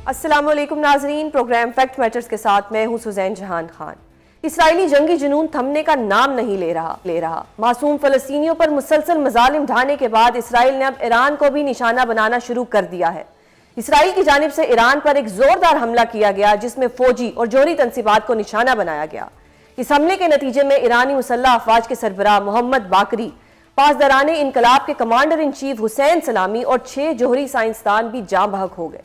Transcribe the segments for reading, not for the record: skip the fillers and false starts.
अस्सलामुअलैकुम नाजरीन, programme fact matters के साथ मैं हूं सुजैन जहान खान। इसराइली जंगी जुनून थमने का नाम नहीं ले रहा। मासूम फलस्तीनियों पर मुसलसल मजालिम ढाने के बाद इसराइल ने अब ईरान को भी निशाना बनाना शुरू कर दिया है। इसराइल की जानिब से ईरान पर एक जोरदार हमला किया गया, जिसमें फौजी और जोहरी तंसीबात को निशाना बनाया गया। इस हमले के नतीजे में ईरानी मुसल्लह अफवाज के सरबराह मोहम्मद बाकरी, पासदाराने इनकलाब के कमांडर इन चीफ हुसैन सलामी और 6 जोहरी साइंसदान भी जाँ बहक हो गए।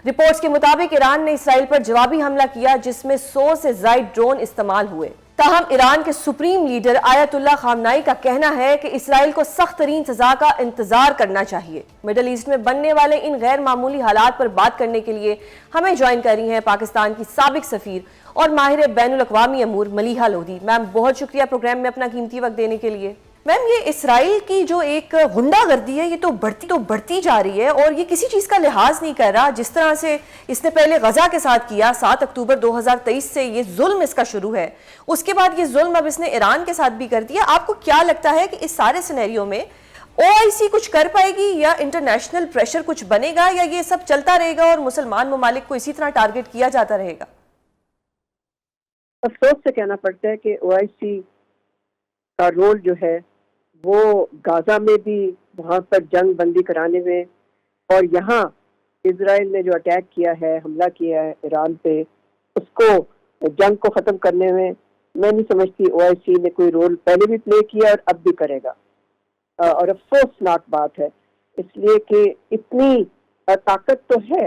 रिपोर्ट्स के मुताबिक ईरान ने इसराइल पर जवाबी हमला किया, जिसमें 100 से ज्यादा ड्रोन इस्तेमाल हुए। ताहम ईरान के सुप्रीम लीडर आयतुल्लाह खामनाई का कहना है कि इसराइल को सख्त तरीन सजा का इंतजार करना चाहिए। मिडल ईस्ट में बनने वाले इन गैर मामूली हालात पर बात करने के लिए हमें ज्वाइन कर रही हैं पाकिस्तान की साबिक सफीर और माहिर बैनुल अक़वामी अमूर मलीहा लोधी। मैम, बहुत शुक्रिया प्रोग्राम में अपना कीमती वक्त देने के लिए। मैम, ये इसराइल की जो एक गुंडागर्दी है, ये तो बढ़ती जा रही है और ये किसी चीज का लिहाज नहीं कर रहा। जिस तरह से इसने पहले गजा के साथ किया, 7 अक्टूबर 2023 से ये जुल्म इसका शुरू है, उसके बाद ये जुल्म अब इसने ईरान के साथ भी कर दिया। आपको क्या लगता है कि इस सारे सिनेरियो में ओआईसी कुछ कर पाएगी या इंटरनेशनल प्रेशर कुछ बनेगा, या ये सब चलता रहेगा और मुसलमान ममालिक को इसी तरह टारगेट किया जाता रहेगा? अफसोस से कहना पड़ता है कि ओआईसी का रोल जो है वो गाजा में भी वहाँ पर जंग बंदी कराने में, और यहाँ इजराइल ने जो अटैक किया है, हमला किया है ईरान पे, उसको जंग को ख़त्म करने में मैं नहीं समझती ओआईसी ने कोई रोल पहले भी प्ले किया और अब भी करेगा। और अफसोसनाक बात है, इसलिए कि इतनी ताकत तो है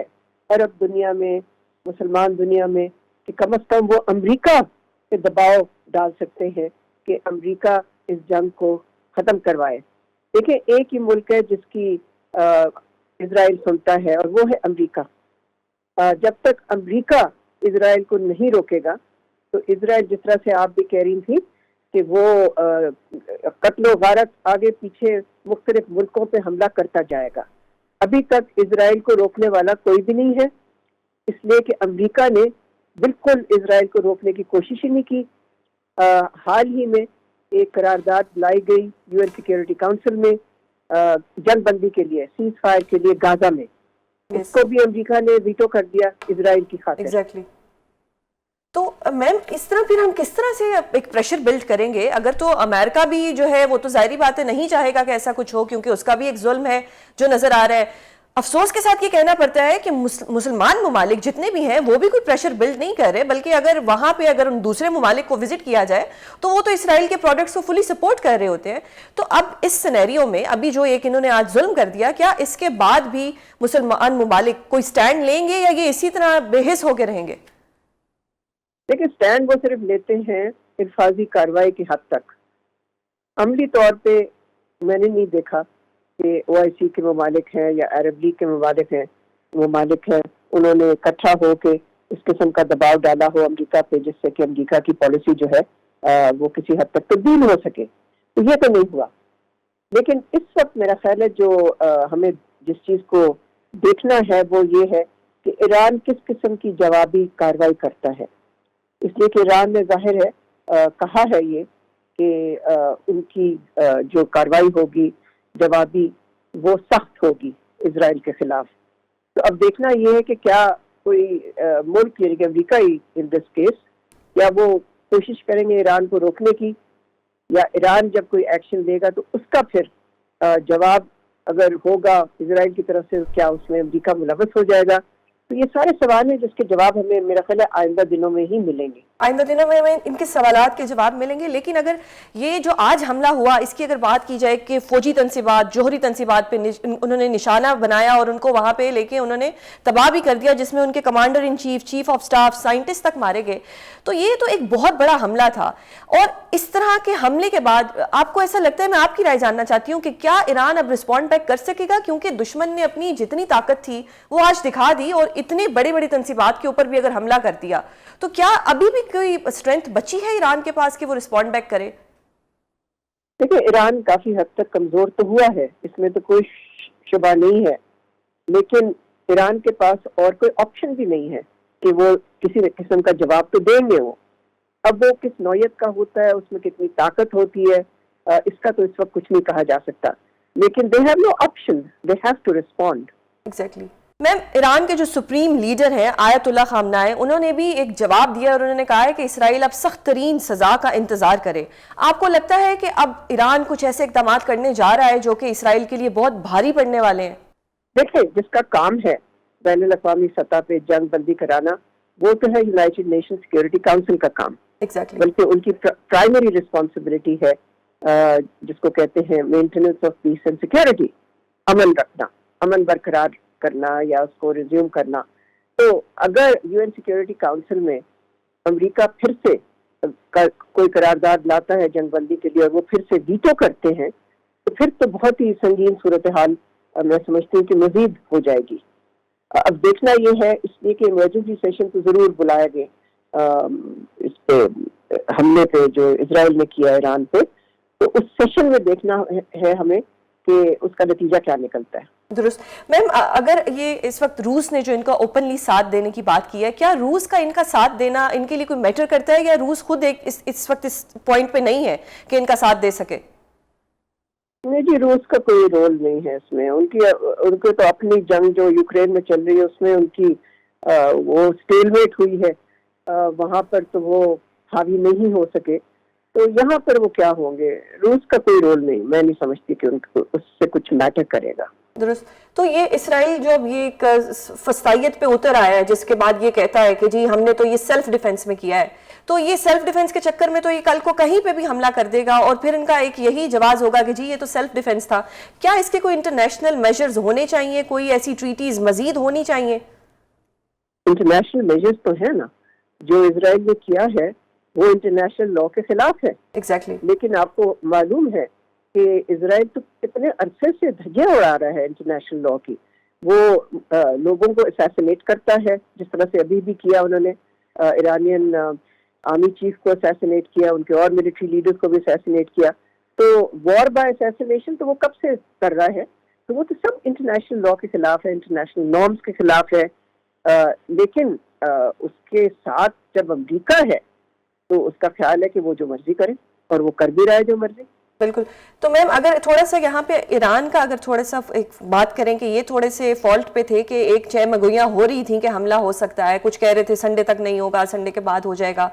अरब दुनिया में, मुसलमान दुनिया में, कि कम से कम वो अमेरिका पे दबाव डाल सकते हैं कि अमेरिका इस जंग को खत्म करवाए। देखिए, एक ही मुल्क है जिसकी इजराइल सुनता है और वो है अमेरिका। जब तक अमेरिका इजराइल को नहीं रोकेगा तो इजराइल, जिस तरह से आप भी कह रही थी कि वो कत्लो गारत आगे पीछे मुख्तलिफ मुल्कों पे हमला करता जाएगा। अभी तक इजराइल को रोकने वाला कोई भी नहीं है, इसलिए कि अमेरिका ने बिल्कुल इजराइल को रोकने की कोशिश ही नहीं की। हाल ही में एक करारदाद लाई गई यूएन सिक्योरिटी काउंसिल में जंग बंदी के लिए, सीज फायर के लिए गाजा में, उसको भी अमेरिका ने वीटो कर दिया इजराइल की खातिर। एग्जैक्टली। तो मैम, इस तरह फिर हम किस तरह से एक प्रेशर बिल्ड करेंगे? अगर तो अमेरिका भी जो है वो तो जाहिर बात है नहीं चाहेगा कि ऐसा कुछ हो, क्योंकि उसका भी एक जुल्म है जो नजर आ रहा है। अफसोस के साथ ये कहना पड़ता है कि मुसलमान ममालिक जितने भी हैं वो भी कोई प्रेशर बिल्ड नहीं कर रहे, बल्कि अगर वहां पे अगर उन दूसरे ममालिक को विजिट किया जाए तो वो तो इसराइल के प्रोडक्ट्स को फुली सपोर्ट कर रहे होते हैं। तो अब इस सिनेरियो में अभी जो एक इन्होंने आज जुल्म कर दिया, क्या इसके बाद भी मुसलमान ममालिक कोई स्टैंड लेंगे या ये इसी तरह बेहिस होकर रहेंगे? देखिए, स्टैंड वो सिर्फ लेते हैं हिफाजी कार्रवाई की हद तक। अमली तौर पे मैंने नहीं देखा कि ओआईसी के ममालिक हैं या अरब लीग के ममालिक हैं, उन्होंने इकट्ठा हो के इस किस्म का दबाव डाला हो अमेरिका पे, जिससे कि अमेरिका की पॉलिसी जो है वो किसी हद तक तब्दील हो सके। तो ये तो नहीं हुआ। लेकिन इस वक्त मेरा ख्याल है जो हमें जिस चीज़ को देखना है वो ये है कि ईरान किस किस्म की जवाबी कार्रवाई करता है। इसलिए कि ईरान ने जाहिर है कहा है ये कि उनकी जो कार्रवाई होगी जवाबी, वो सख्त होगी इजराइल के खिलाफ। तो अब देखना ये है कि क्या कोई मुल्क, यानी कि America he in this case, या वो कोशिश करेंगे ईरान को रोकने की, या ईरान जब कोई एक्शन लेगा तो उसका फिर जवाब अगर होगा इजराइल की तरफ से, क्या उसमें अमेरिका मुलव्वस हो जाएगा? तो ये सारे सवाल हैं जिसके जवाब हमें, मेरा ख्याल है, आइंदा दिनों में ही मिलेंगे। आइंदा दिनों में इनके सवालात के जवाब मिलेंगे। लेकिन अगर ये जो आज हमला हुआ, इसकी अगर बात की जाए कि फौजी तंसीबात, जोहरी तंसीबात पे उन्होंने निशाना बनाया और उनको वहां पे लेके उन्होंने तबाह भी कर दिया, जिसमें उनके commander in chief, chief of staff, scientist तक मारे गए, तो ये तो एक बहुत बड़ा हमला था। और इस तरह के हमले के बाद आपको ऐसा लगता है, मैं आपकी राय जानना चाहती हूँ कि क्या ईरान अब रिस्पॉन्ड बैक कर सकेगा? क्योंकि दुश्मन ने अपनी जितनी ताकत थी वो आज दिखा दी, और इतनी बड़ी बड़ी तंसीबात के ऊपर भी अगर हमला कर दिया, तो क्या अभी भी कोई स्ट्रेंथ बची है ईरान के पास कि वो रिस्पॉन्ड बैक करे? देखिए, ईरान काफी हद तक कमजोर तो हुआ है, इसमें तो कोई शुबा नहीं है, लेकिन ईरान के पास और कोई ऑप्शन भी नहीं है कि वो किसी किस्म का जवाब तो देंगे। वो अब वो किस नौयत का होता है, उसमें कितनी ताकत होती है, इसका तो इस वक्त कुछ नहीं कहा जा सकता। लेकिन they have no option, they have to respond. Exactly. Ma'am, Iran के जो सुप्रीम लीडर हैं आयतुल्लाह खामनाई, उन्होंने भी एक जवाब दिया और उन्होंने कहा है कि इसराइल अब सख्त तरीन सजा का इंतजार करे। आपको लगता है कि अब ईरान कुछ ऐसे इकदाम करने जा रहा है जो कि इसराइल के लिए बहुत भारी पड़ने वाले हैं? देखिए, जिसका काम है बैनुल-अक़वामी सतह पे जंग बंदी कराना, वो तो है यूनाइटेड नेशन सिक्योरिटी काउंसिल का काम। एग्जैक्टली। बल्कि उनकी प्राइमरी रिस्पॉन्सिबिलिटी है जिसको कहते हैं maintenance of peace and security, अमन रखना, अमन बरकरार करना या उसको रिज्यूम करना। तो अगर यूएन सिक्योरिटी काउंसिल में अमेरिका फिर से कोई करारदाद लाता है जंगबंदी के लिए और वो फिर से वीटो करते हैं, तो फिर तो बहुत ही संगीन सूरत हाल मैं समझती हूँ कि मजीद हो जाएगी। अब देखना ये है, इसलिए कि इमरजेंसी सेशन तो जरूर बुलाया गया इस पे हमले पे जो इजराइल ने किया ईरान पे, तो उस सेशन में देखना है हमें कि उसका नतीजा क्या निकलता है। दुरुस्त। मैम, अगर ये इस वक्त रूस ने जो इनका ओपनली साथ देने की बात की है, क्या रूस का इनका साथ देना इनके लिए कोई मैटर करता है, या रूस खुद एक इस वक्त इस पॉइंट पे नहीं है कि इनका साथ दे सके? नहीं जी, रूस का कोई रोल नहीं है इसमें। उनके तो अपनी जंग जो यूक्रेन में चल रही है उसमें उनकी वो स्टेलमेट हुई है, वहां पर तो वो हावी नहीं हो सके, तो यहाँ पर वो क्या होंगे। रूस का कोई रोल नहीं, मैं नहीं समझती कि उनको उससे कुछ मैटर करेगा। दुरुस्त। तो ये इसराइल जो अब ये फस्तायत पे उतर आया है, जिसके बाद ये कहता है कि जी हमने तो ये सेल्फ डिफेंस में किया है, तो ये सेल्फ डिफेंस के चक्कर में तो ये कल को कहीं पे भी हमला कर देगा और फिर इनका एक यही जवाब होगा कि जी ये तो सेल्फ डिफेंस था। क्या इसके कोई इंटरनेशनल मेजर्स होने चाहिए, कोई ऐसी ट्रीटीज मजीद होनी चाहिए? इंटरनेशनल मेजर्स तो है ना, जो इजराइल ने किया है वो इंटरनेशनल लॉ के खिलाफ है। एग्जैक्टली। लेकिन आपको मालूम है कि इजराइल तो कितने अरसे से धज्जियां उड़ा रहा है इंटरनेशनल लॉ की। वो लोगों को असैसिनेट करता है, जिस तरह से अभी भी किया उन्होंने। ईरानियन आर्मी चीफ को असैसिनेट किया, उनके और मिलिट्री लीडर्स को भी असैसिनेट किया। तो वॉर बाय असैसिनेशन तो वो कब से कर रहा है, तो वो तो सब इंटरनेशनल लॉ के खिलाफ है, इंटरनेशनल नॉर्म्स के खिलाफ है। लेकिन उसके साथ जब अमेरिका है तो उसका ख्याल है कि वो जो मर्जी करे, और वो कर भी रहा है जो मर्जी। बिल्कुल। तो मैम, अगर थोड़ा सा यहाँ पे ईरान का अगर थोड़ा सा एक बात करें कि ये थोड़े से फॉल्ट पे थे कि एक चहमगोइयाँ हो रही थी कि हमला हो सकता है, कुछ कह रहे थे संडे तक नहीं होगा, संडे के बाद हो जाएगा,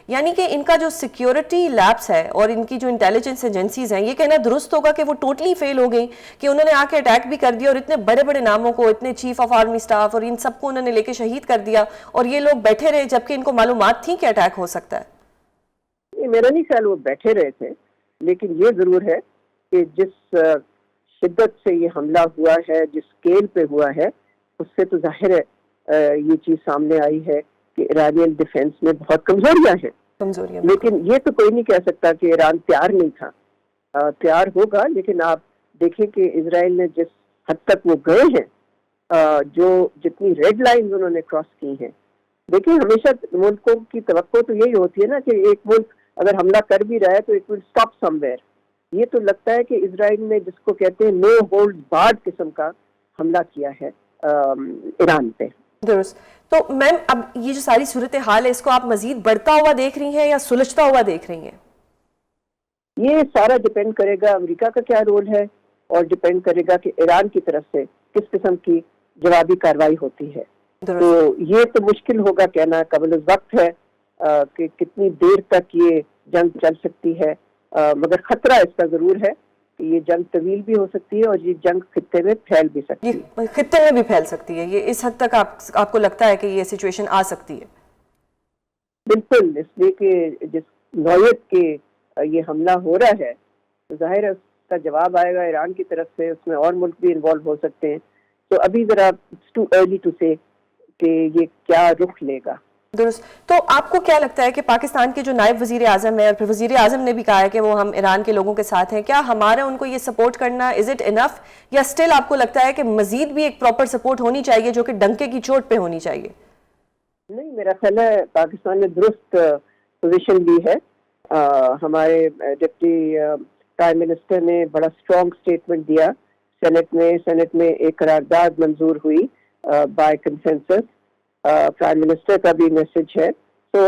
यानी कि इनका जो सिक्योरिटी लैब्स है और इनकी जो इंटेलिजेंस एजेंसीज हैं, ये कहना दुरुस्त होगा कि वो टोटली फेल हो गई, कि उन्होंने आके अटैक भी कर दिया और इतने बड़े बड़े नामों को, इतने चीफ ऑफ आर्मी स्टाफ और इन सबको उन्होंने लेके शहीद कर दिया, और ये लोग बैठे रहे जबकि इनको मालूमात थी कि अटैक हो सकता है? मेरा नहीं ख्याल वो बैठे रहे थे, लेकिन ये जरूर है कि जिस शिद्दत से ये हमला हुआ है, जिस स्केल पे हुआ है, उससे तो जाहिर है ये चीज सामने आई है कि ईरानियन डिफेंस में बहुत कमजोरियां हैं। लेकिन ये तो कोई नहीं कह सकता कि ईरान तैयार नहीं था। तैयार होगा, लेकिन आप देखें कि इजराइल ने जिस हद तक वो गए हैं, जो जितनी रेड लाइन उन्होंने क्रॉस की हैं। देखिए, हमेशा मुल्कों की तवक्को तो यही होती है ना कि एक मुल्क अगर हमला कर भी रहा है तो इट विल स्टॉप समवेयर। ये तो लगता है कि इजराइल ने जिसको कहते हैं नो होल्ड बार्ड किस्म का हमला किया है ईरान पे। दुरुस्त। तो मैम, अब ये जो सारी सूरत हाल है, इसको आप मजीद बढ़ता हुआ देख रही हैं या सुलझता हुआ देख रही हैं? ये सारा डिपेंड करेगा अमेरिका का क्या रोल है, और डिपेंड करेगा कि ईरान की तरफ से किस किस्म की जवाबी कार्रवाई होती है। तो ये तो मुश्किल होगा कहना, कबल वक्त है कि कितनी देर तक ये जंग चल सकती है। मगर खतरा इसका जरूर है कि ये जंग तवील भी हो सकती है और ये जंग खित्ते में फैल भी सकती है। खित्ते में भी फैल सकती है, ये इस हद तक आपको लगता है कि ये सिचुएशन आ सकती है? बिल्कुल, इसलिए कि जिस नौयत के ये हमला हो रहा है, तो जाहिर है उसका जवाब आएगा ईरान की तरफ से, उसमें और मुल्क भी इन्वॉल्व हो सकते हैं। तो अभी जरा इट्स टू अर्ली टू से कि ये क्या रुख लेगा। दुरुस्त। तो आपको क्या लगता है कि पाकिस्तान के जो नायब वजीर आजम है, और फिर वजीर आजम ने भी कहा है कि वो हम ईरान के लोगों के साथ हैं, क्या हमारा उनको ये सपोर्ट करना इज इट इनफ, या स्टिल आपको लगता है कि मजीद भी एक प्रॉपर सपोर्ट होनी चाहिए जो कि डंके की चोट पे होनी चाहिए? नहीं, मेरा ख्याल है पाकिस्तान ने दुरुस्त पोजीशन ली है। हमारे डिप्टी प्राइम मिनिस्टर ने बड़ा स्ट्रॉन्ग स्टेटमेंट दिया सेनेट में एक करारदाद मंजूर हुई बाय कंसेंसस। प्राइम मिनिस्टर का भी मैसेज है, तो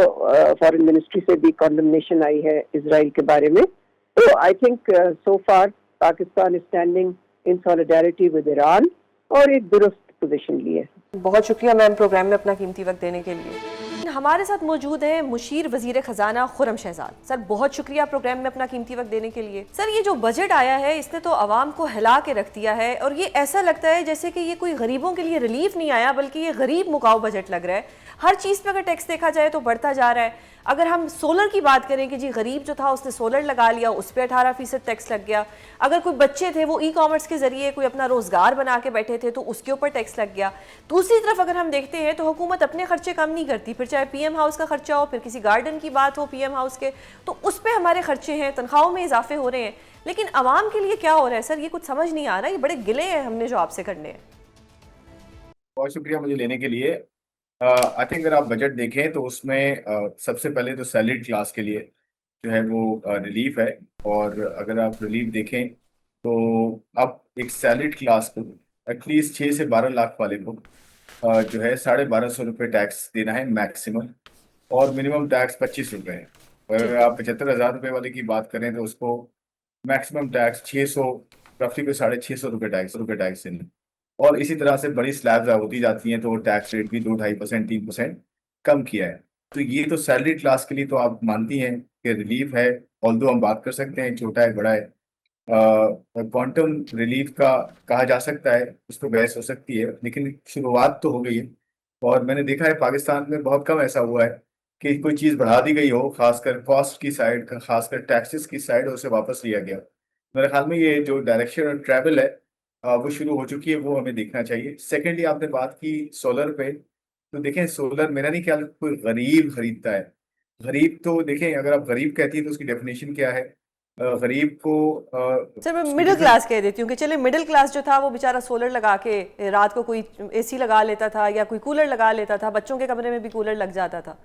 फॉरेन मिनिस्ट्री से भी कॉन्डमनेशन आई है इजराइल के बारे में। तो I think so far Pakistan is standing in solidarity with Iran, और एक दुरुस्त पोजीशन ली है। बहुत शुक्रिया मैम प्रोग्राम में अपना कीमती वक्त देने के लिए। हमारे साथ मौजूद हैं मुशीर वजीर खजाना खुर्रम शहजाद। सर बहुत शुक्रिया प्रोग्राम में अपना कीमती वक्त देने के लिए। सर ये जो बजट आया है इसने तो आवाम को हिला के रख दिया है और ये ऐसा लगता है जैसे कि ये कोई गरीबों के लिए रिलीफ नहीं आया बल्कि ये गरीब मुकाऊ बजट लग रहा है। हर चीज़ पे अगर टैक्स देखा जाए तो बढ़ता जा रहा है। अगर हम सोलर की बात करें कि जी गरीब जो था उसने सोलर लगा लिया उस पर 18% टैक्स लग गया। अगर कोई बच्चे थे वो ई कॉमर्स के जरिए कोई अपना रोजगार बना के बैठे थे तो उसके ऊपर टैक्स लग गया। दूसरी तरफ अगर हम देखते हैं तो हुकूमत अपने खर्चे कम नहीं करती, फिर चाहे पीएम हाउस का खर्चा हो, फिर किसी गार्डन की बात हो पीएम हाउस के, तो उस पर हमारे खर्चे हैं, तनख्वाहों में इजाफे हो रहे हैं। लेकिन आवाम के लिए क्या हो रहा है सर, ये कुछ समझ नहीं आ रहा। ये बड़े गिले हैं हमने जो आपसे करने हैं। बहुत शुक्रिया मुझे लेने के लिए। आई थिंक अगर आप बजट देखें तो उसमें सबसे पहले तो सैलरीड क्लास के लिए जो है वो रिलीफ है। और अगर आप रिलीफ देखें तो अब एक सैलरीड क्लास को एटलीस्ट 6 से 12 लाख वाले को जो है 1250 रुपये टैक्स देना है मैक्सिमम, और मिनिमम टैक्स 25 रुपये है। और अगर आप 75,000 रुपये वाले की बात करें तो उसको मैक्सिमम टैक्स 600, रफली पे 650 रुपये टैक्स देना। और इसी तरह से बड़ी स्लैब्स होती जाती हैं तो टैक्स रेट भी 2-2.5%, 3% कम किया है। तो ये तो सैलरी क्लास के लिए तो आप मानती हैं कि रिलीफ है। ऑल्दो हम बात कर सकते हैं छोटा है बड़ा है, क्वांटम रिलीफ का कहा जा सकता है, उस पर बहस हो सकती है, लेकिन शुरुआत तो हो गई है। और मैंने देखा है पाकिस्तान में बहुत कम ऐसा हुआ है कि कोई चीज़ बढ़ा दी गई हो, खासकर कॉस्ट की साइड, खासकर टैक्सेस की साइड, और उसे वापस लिया गया। मेरे ख्याल में ये जो डायरेक्शन और ट्रैवल है वो शुरू हो चुकी है, वो हमें देखना चाहिए। सेकेंडली आपने बात की सोलर पे, तो देखें सोलर मेरा नहीं ख्याल कोई गरीब खरीदता है। गरीब तो देखें, अगर आप गरीब कहती है तो उसकी डेफिनेशन क्या है? गरीब को सर मैं मिडिल क्लास कह देती हूँ कि चले मिडिल क्लास जो था वो बेचारा सोलर लगा के रात को कोई एसी लगा लेता था या कोई कूलर लगा लेता था, बच्चों के कमरे में भी कूलर लग जाता था।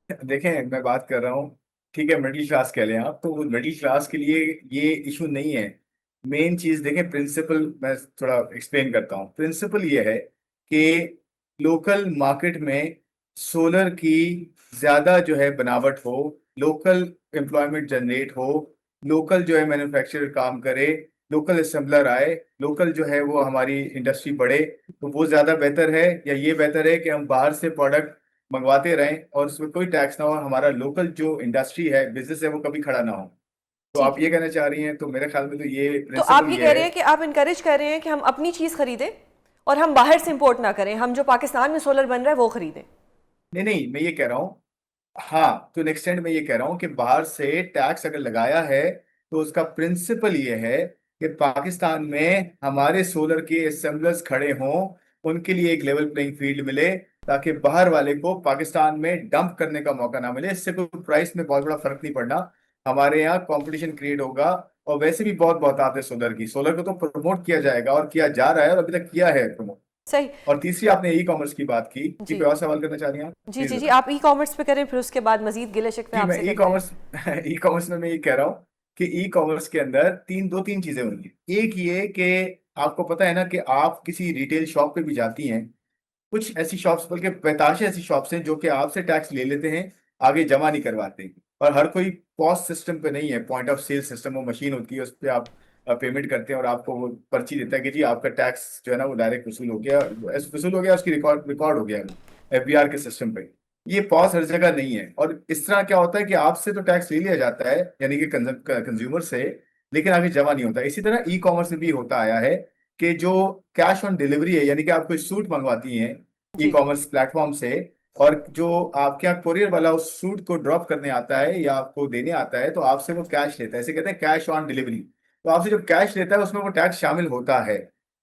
देखें मैं बात कर रहा हूँ, ठीक है मिडिल क्लास कह लें आप, तो मिडिल क्लास के लिए ये इशू नहीं है। मेन चीज देखें, प्रिंसिपल मैं थोड़ा एक्सप्लेन करता हूँ। प्रिंसिपल ये है कि लोकल मार्केट में सोलर की ज्यादा जो है बनावट हो, लोकल एम्प्लॉयमेंट जनरेट हो, लोकल जो है मैन्युफैक्चरर काम करे, लोकल असेंबलर आए, लोकल जो है वो हमारी इंडस्ट्री बढ़े, तो वो ज्यादा बेहतर है, या ये बेहतर है कि हम बाहर से प्रोडक्ट मंगवाते रहें और उसमें कोई टैक्स ना हो, हमारा लोकल जो इंडस्ट्री है, बिजनेस है, वो कभी खड़ा ना हो। तो ठीक आप है। ये कहना चाह रही हैं, तो मेरे ख्याल में तो ये तो आप प्रिंसिपल ये ये कह है। रहे हैं कि आप इनकरेज कर रहे हैं कि हम अपनी चीज खरीदें और हम बाहर से इंपोर्ट ना करें, हम जो पाकिस्तान में सोलर बन रहा है वो खरीदें। नहीं नहीं, मैं ये कह रहा हूँ, हाँ तो नेक्स्ट एंड में ये कह रहा हूँ कि बाहर से टैक्स अगर लगाया है तो उसका प्रिंसिपल ये है कि पाकिस्तान में हमारे सोलर के असेंबलर्स खड़े हों, उनके लिए एक लेवल प्लेइंग फील्ड मिले, ताकि बाहर वाले को पाकिस्तान में डंप करने का मौका ना मिले। इससे कोई प्राइस में बहुत बड़ा फर्क नहीं पड़ना, हमारे यहाँ कंपटीशन क्रिएट होगा। और वैसे भी बहुत बहुत आते सोलर की, सोलर को तो प्रमोट किया जाएगा और किया जा रहा है, और अभी तक किया है प्रमोट। सही। और तीसरी आपने ई कॉमर्स की बात की, जी कोई और सवाल करना चाह रही हैं आप? जी प्लीज जी जी बताएं। आप ई कॉमर्स पे करें, फिर उसके बाद मजीद गिले शिकवे जी मैं आपसे ई करते हैं। कॉमर्स ई कॉमर्स में मैं ये कह रहा हूँ कि ई कॉमर्स के अंदर दो तीन चीजें होंगी। एक ये कि आपको पता है ना कि आप किसी रिटेल शॉप पे भी जाती हैं, कुछ ऐसी शॉप्स, बल्कि 45 ऐसी शॉप्स हैं जो कि आपसे टैक्स ले लेते हैं, आगे जमा नहीं करवाते। और हर कोई पॉस सिस्टम पे नहीं है, पॉइंट ऑफ सेल सिस्टम, वो मशीन होती है, उस पर आप पेमेंट करते हैं और आपको वो पर्ची देता है कि जी आपका टैक्स जो है ना वो डायरेक्ट वसूल हो गया, उसकी रिकॉर्ड रिकॉर्ड हो गया एफबीआर के सिस्टम पे। ये पॉस हर जगह नहीं है। और इस तरह क्या होता है कि आपसे तो टैक्स ले लिया जाता है, यानी कि कंज्यूमर से, लेकिन आगे जमा नहीं होता। इसी तरह ई कॉमर्स में भी होता आया है कि जो कैश ऑन डिलीवरी है, यानी कि आप कोई सूट मंगवाती हैं ई जी कॉमर्स प्लेटफॉर्म से, और जो आपके यहाँ कोरियर वाला उस सूट को ड्रॉप करने आता है या आपको देने आता है, तो आपसे वो कैश लेता है, इसे कहते हैं कैश ऑन डिलीवरी। तो आपसे जो कैश लेता है उसमें वो टैक्स शामिल होता है।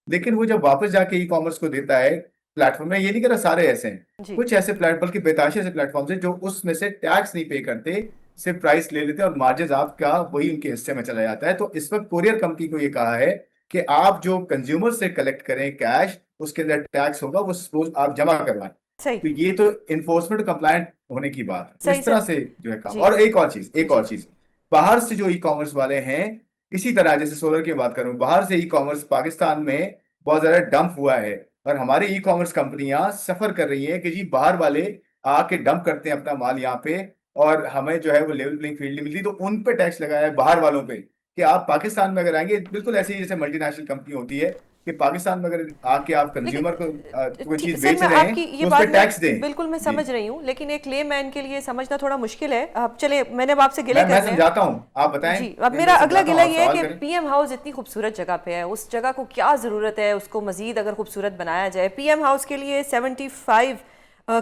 लेकिन वो जब वापस जाके ई कॉमर्स को देता है प्लेटफॉर्म में, ये नहीं कह रहा सारे ऐसे हैं, जी कुछ ऐसे बल्कि बेताशे ऐसे प्लेटफॉर्म हैं जो उसमें से टैक्स नहीं पे करते, सिर्फ प्राइस ले लेते हैं और मार्जिन आपका वही उनके हिस्से में चला जाता है। तो इस वक्त कोरियर कंपनी को ये कहा है कि आप जो कंज्यूमर से कलेक्ट करें कैश, उसके अंदर टैक्स होगा, वो आप जमा करवाएं। सही तो ये तो इन्फोर्समेंट कंप्लायंट होने की बात है। तो सही इस तरह सर। से जो है काम। जी और एक जी और चीज, बाहर से जो ई कॉमर्स वाले हैं, इसी तरह जैसे सोलर की बात करूं, बाहर से ई कॉमर्स पाकिस्तान में बहुत ज्यादा डंप हुआ है, और हमारी ई कॉमर्स कंपनियां सफर कर रही है कि जी बाहर वाले आके डंप करते हैं अपना माल यहाँ पे, और हमें जो है वो लेवल प्लेइंग फील्ड नहीं मिलती। तो उन पे टैक्स लगाया है बाहर वालों पे, कि आप पाकिस्तान में अगर आएंगे, बिल्कुल ऐसे ही जैसे मल्टीनेशनल कंपनी होती है, कि पाकिस्तान में अगर आके आप कंज्यूमर को कोई ठीक चीज सर, बेच मैं रहे हैं आपकी ये तो उस बात पर टैक्स दें। बिल्कुल मैं जी, समझ रही हूँ, लेकिन एक लेमैन के लिए समझना थोड़ा मुश्किल है। अब चलिए, मैंने अब आपसे गिले मैं करने हैं। समझाता हूँ, आप बताएं। जी, अब नहीं, मेरा मैं अगला समझाता हूँ, गिला आप ये है सवाल कि करें। पीएम हाउस इतनी खूबसूरत जगह पे है, उस जगह को क्या ज़रूरत है उसको मज़ीद अगर खूबसूरत बनाया जाए। पीएम हाउस के लिए 75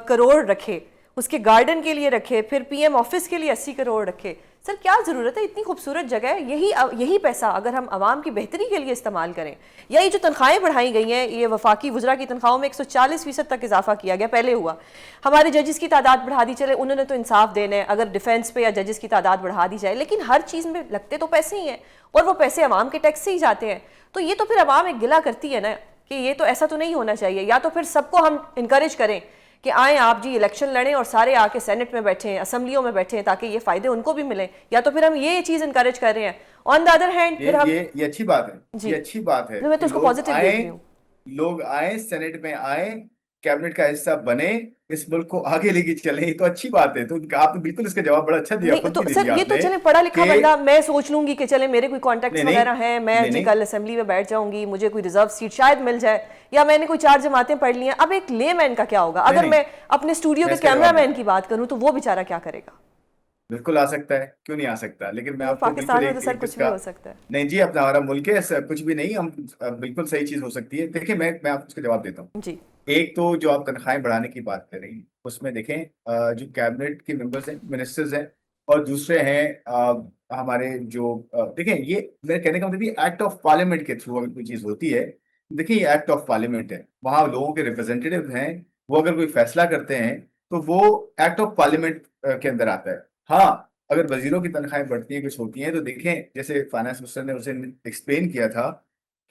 करोड़ रखे, उसके गार्डन के लिए रखे, फिर पीएम ऑफिस के लिए 80 करोड़ रखे। सर क्या ज़रूरत है, इतनी खूबसूरत जगह है, यही पैसा अगर हम आवाम की बेहतरी के लिए इस्तेमाल करें, या ये जो तनख्वाहें बढ़ाई गई हैं, ये वफाकी वुज़रा की तनख्वाहों में 140% तक इजाफा किया गया, पहले हुआ। हमारे जजेस की तादाद बढ़ा दी, चले उन्होंने तो इंसाफ देना है, अगर डिफेंस पे या जजेस की तादाद बढ़ा दी जाए, लेकिन हर चीज़ में लगते तो पैसे ही हैं, और वो पैसे अवाम के टैक्स से ही जाते हैं। तो ये तो फिर अवाम एक गिला करती है ना कि ये तो ऐसा तो नहीं होना चाहिए। या तो फिर सबको हम इंकरेज करें कि आए आप जी इलेक्शन लड़ें और सारे आके सेनेट में बैठे, असेंबलियों में बैठे, ताकि ये फायदे उनको भी मिलें, या तो फिर हम ये चीज़ इंकरेज कर रहे हैं। ऑन द अदर हैंड फिर हम ये अच्छी बात है, जी, ये अच्छी बात है मैं तो कि उसको पॉजिटिव देख रही हूँ। लोग आए, सेनेट में आए, कैबिनेट का हिस्सा बने, इस मुल्क को आगे लेके चले, ये तो अच्छी बात है। तो आपने बिल्कुल इसका जवाब बड़ा अच्छा दिया, नहीं खुद तो भी दे सर, दिया ये तो आपने चले पढ़ा लिखा कि बंदा, मैं सोच लूंगी कि चले मेरे कोई कॉन्टैक्ट्स नहीं नहीं वगैरह हैं, मैं नहीं जी नहीं कल असेंबली में बैठ जाऊंगी, मुझे कोई रिजर्व सीट शायद मिल जाए, या मैंने कोई 4 जमातें पढ़ ली हैं। अब एक लेमैन का क्या होगा? नहीं अगर नहीं, मैं अपने स्टूडियो मैं के इसका जवाब कैमरामैन देता की हूँ। बात करूं तो वो बेचारा क्या करेगा? बिल्कुल आ सकता है, क्यों नहीं आ सकता, लेकिन मैं तो आपको बिल्कुल पाकिस्तान में तो सर एक कुछ भी इसका। हो सकता है। नहीं जी, अपना हमारा मुल्क है, ऐसा कुछ भी नहीं, हम बिल्कुल सही चीज हो सकती है। देखिए, मैं आपको उसका जवाब देता हूँ। जी एक तो जो आप तनख्वाहें बढ़ाने की बात कर रही हैं, उसमें देखें जो कैबिनेट के मेंबर्स हैं, मिनिस्टर्स हैं, और दूसरे हैं हमारे जो देखें, ये मेरे कहने का मतलब ये एक्ट ऑफ पार्लियामेंट के थ्रू अगर कोई चीज होती है, देखिए ये एक्ट ऑफ पार्लियामेंट है, वहां लोगों के रिप्रेजेंटेटिव हैं, वो अगर कोई फैसला करते हैं तो वो एक्ट ऑफ पार्लियामेंट के अंदर आता है। हाँ, अगर वजीरों की तनख्वाहें बढ़ती हैं, कुछ होती हैं, तो देखें जैसे फाइनेंस मिनिस्टर ने उसे एक्सप्लेन किया था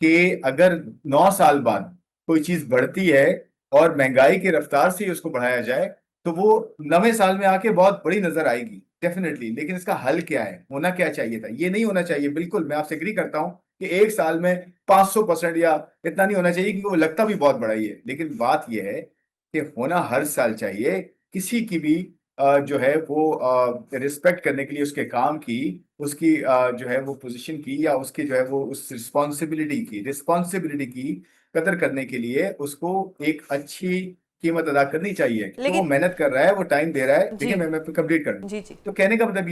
कि अगर 9 साल बाद कोई चीज बढ़ती है और महंगाई की रफ्तार से ही उसको बढ़ाया जाए, तो वो 9वें साल में आके बहुत बड़ी नजर आएगी डेफिनेटली। लेकिन इसका हल क्या है, होना क्या चाहिए था? ये नहीं होना चाहिए, बिल्कुल मैं आपसे एग्री करता हूँ कि एक साल में 500% या इतना नहीं होना चाहिए, क्योंकि वो लगता भी बहुत बड़ा ही है। लेकिन बात यह है कि होना हर साल चाहिए, किसी की भी जो है वो रिस्पेक्ट करने के लिए, उसके काम की, उसकी जो है वो पोजीशन की, या उसकी जो है वो उस रिस्पॉन्सिबिलिटी की कदर करने के लिए उसको एक अच्छी कीमत अदा करनी चाहिए, क्योंकि वो लेकिन मेहनत कर रहा है, वो टाइम दे रहा है। जी देखिए, मैं कंप्लीट कर दूं। जी जी, तो कहने का मतलब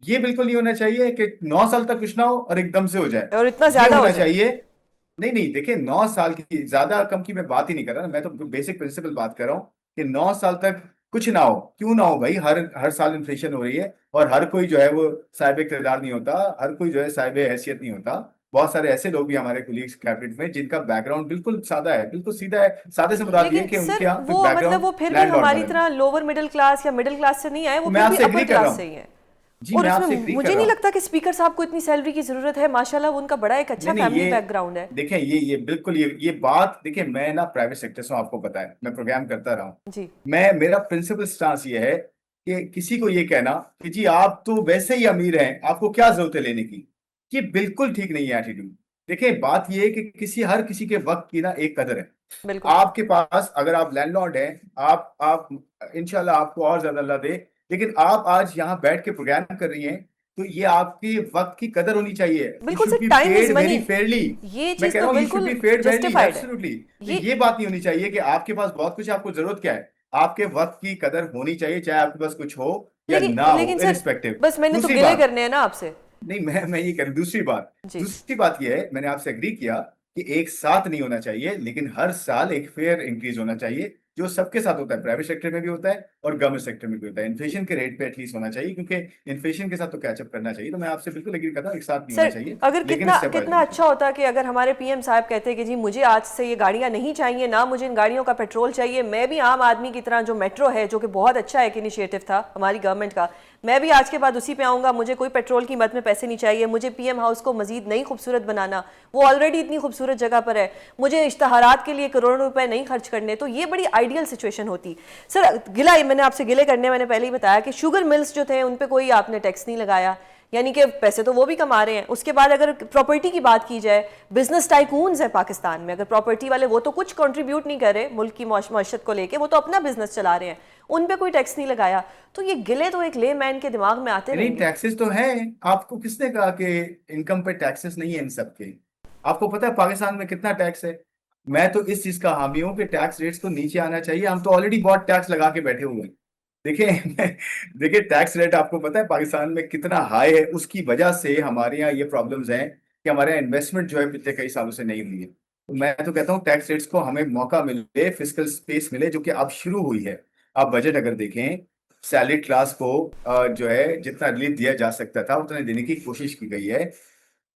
ये बिल्कुल नहीं होना चाहिए कि 9 साल तक कुछ ना हो और एकदम से हो जाए। और इतना ये ज्यादा हो होना जाए। चाहिए। नहीं नहीं, देखिए, 9 साल की ज्यादा कम की मैं बात ही नहीं कर रहा ना, मैं तो बेसिक प्रिंसिपल बात कर रहा हूँ कि 9 साल तक कुछ ना हो। क्यों ना हो भाई, हर हर साल इन्फ्लेशन हो रही है, और हर कोई जो है वो साहिब इक़्तिदार नहीं होता, हर कोई जो है साहिब हैसियत नहीं होता। बहुत सारे ऐसे लोग भी हमारे कुलीग्स कैबिनेट में जिनका बैकग्राउंड बिल्कुल सादा है, बिल्कुल सीधा है। सादे से मुराद ये लेकिन कि उनके सर यहाँ कोई वो मतलब बैकग्राउंड वो फिर भी लैंडलॉर्ड हमारी वाला नहीं। तरह लोअर मिडिल क्लास या मिडिल क्लास से नहीं आए, वो तो मैं फिर भी आपसे अपर एग्री कर रहा क्लास से ही हूँ। हैं। जी, और मैं उसमें आपसे एग्री कर मुझे रहा नहीं हूँ। लगता कि स्पीकर साहब को इतनी सैलरी की जरूरत है, माशाल्लाह उनका बड़ा एक अच्छा नहीं नहीं, फैमिली ये बैकग्राउंड है। देखें, ये बिल्कुल ये बात, देखिए मैं ना प्राइवेट सेक्टर से हूं, आपको पता है, मैं प्रोग्राम करता रहा हूं। जी मेरा प्रिंसिपल स्टांस ये है कि किसी को ये कहना कि जी आप तो वैसे ही अमीर हैं, आपको क्या जरूरत है लेने की, ये बिल्कुल ठीक नहीं है एटीट्यूड। देखिए, बात ये है कि हर किसी के वक्त की ना एक कदर है। बिल्कुल। आपके पास, अगर आप लैंडलॉर्ड हैं, आप इंशाल्लाह आपको और ज्यादा अल्लाह दे, लेकिन आप आज यहाँ बैठ के प्रोग्राम कर रही हैं, तो ये आपके वक्त की कदर होनी चाहिए। यू बिल्कुल should sir, be time is paid money, very fairly. ये मैं चीज कह तो रहा हूँ यू शुड बिल्कुल बी पेड वेरी जस्टिफाइड है। एब्सोल्युटली। तो ये ये बात नहीं होनी चाहिए कि आपके पास बहुत कुछ है, आपको जरूरत क्या है। आपके वक्त की कदर होनी चाहिए, चाहे आपके पास कुछ हो या ना हो, लेकिन सर इरिस्पेक्टिव। बस मैंने तो दूसरी गिले बात, करने हैं ना आपसे। नहीं, मैं ये करूँ। जी दूसरी बात ये है, मैंने आपसे एग्री किया कि एक साथ नहीं होना चाहिए, लेकिन हर साल एक फेयर इंक्रीज होना चाहिए, जो सबके साथ होता है, प्राइवेट सेक्टर में भी होता है और गवर्नमेंट सेक्टर में भी होता है। इन्फ्लेशन के रेट पे एटलीस्ट होना चाहिए, क्योंकि इन्फ्लेशन के साथ तो कैचअप करना चाहिए। तो मैं आपसे बिल्कुल एग्री करता हूँ, एक साथ नहीं होना सर, चाहिए, अगर लेकिन कितना स्टेप वाइज कितना होना अच्छा चाहिए। होता कि अगर हमारे पीएम साहब कहते कि जी मुझे आज से ये गाड़ियां नहीं चाहिए, ना मुझे इन गाड़ियों का पेट्रोल चाहिए, मैं भी आम आदमी की तरह, जो मेट्रो है जो कि बहुत अच्छा एक इनिशिएटिव था हमारी गवर्नमेंट का, मैं भी आज के बाद उसी पे आऊँगा, मुझे कोई पेट्रोल की मद में पैसे नहीं चाहिए, मुझे पीएम हाउस को मजीद नहीं खूबसूरत बनाना, वो ऑलरेडी इतनी खूबसूरत जगह पर है, मुझे इश्तहारात के लिए करोड़ों रुपए नहीं खर्च करने, तो ये बड़ी आइडियल सिचुएशन होती। सर गिला, मैंने आपसे गिले करने, मैंने पहले ही बताया कि शुगर मिल्स जो थे उन पर कोई आपने टैक्स नहीं लगाया, यानी कि पैसे तो वो भी कमा रहे हैं। उसके बाद अगर प्रॉपर्टी की बात की जाए, बिजनेस टाइकून्स है पाकिस्तान में, अगर प्रॉपर्टी वाले, वो तो कुछ कंट्रीब्यूट नहीं कर रहे मुल्क की मईशत को लेके, वो तो अपना बिजनेस चला रहे हैं, उन पे कोई टैक्स नहीं लगाया। तो ये गिले तो एक ले मैन के दिमाग में आते नहीं, रहेंगे। टैक्सेस तो हैं। आपको किसने कहा कि इनकम पे टैक्सेस नहीं है इन सब के? आपको पता है पाकिस्तान में कितना टैक्स है? मैं तो इस चीज का हामी हूँ कि टैक्स रेट्स को नीचे आना चाहिए। हम तो ऑलरेडी बहुत टैक्स लगा के बैठे हुए हैं। देखिए देखिए टैक्स रेट आपको पता है पाकिस्तान में कितना हाई है। उसकी वजह से हमारे यहाँ ये प्रॉब्लम्स हैं कि हमारे यहाँ इन्वेस्टमेंट जो है पिछले कई सालों से नहीं हुई है। तो मैं तो कहता हूँ टैक्स रेट्स को हमें मौका मिले, फिस्कल स्पेस मिले, जो कि अब शुरू हुई है। आप बजट अगर देखें, सैलरी क्लास को जो है जितना रिलीफ दिया जा सकता था उतना देने की कोशिश की गई है।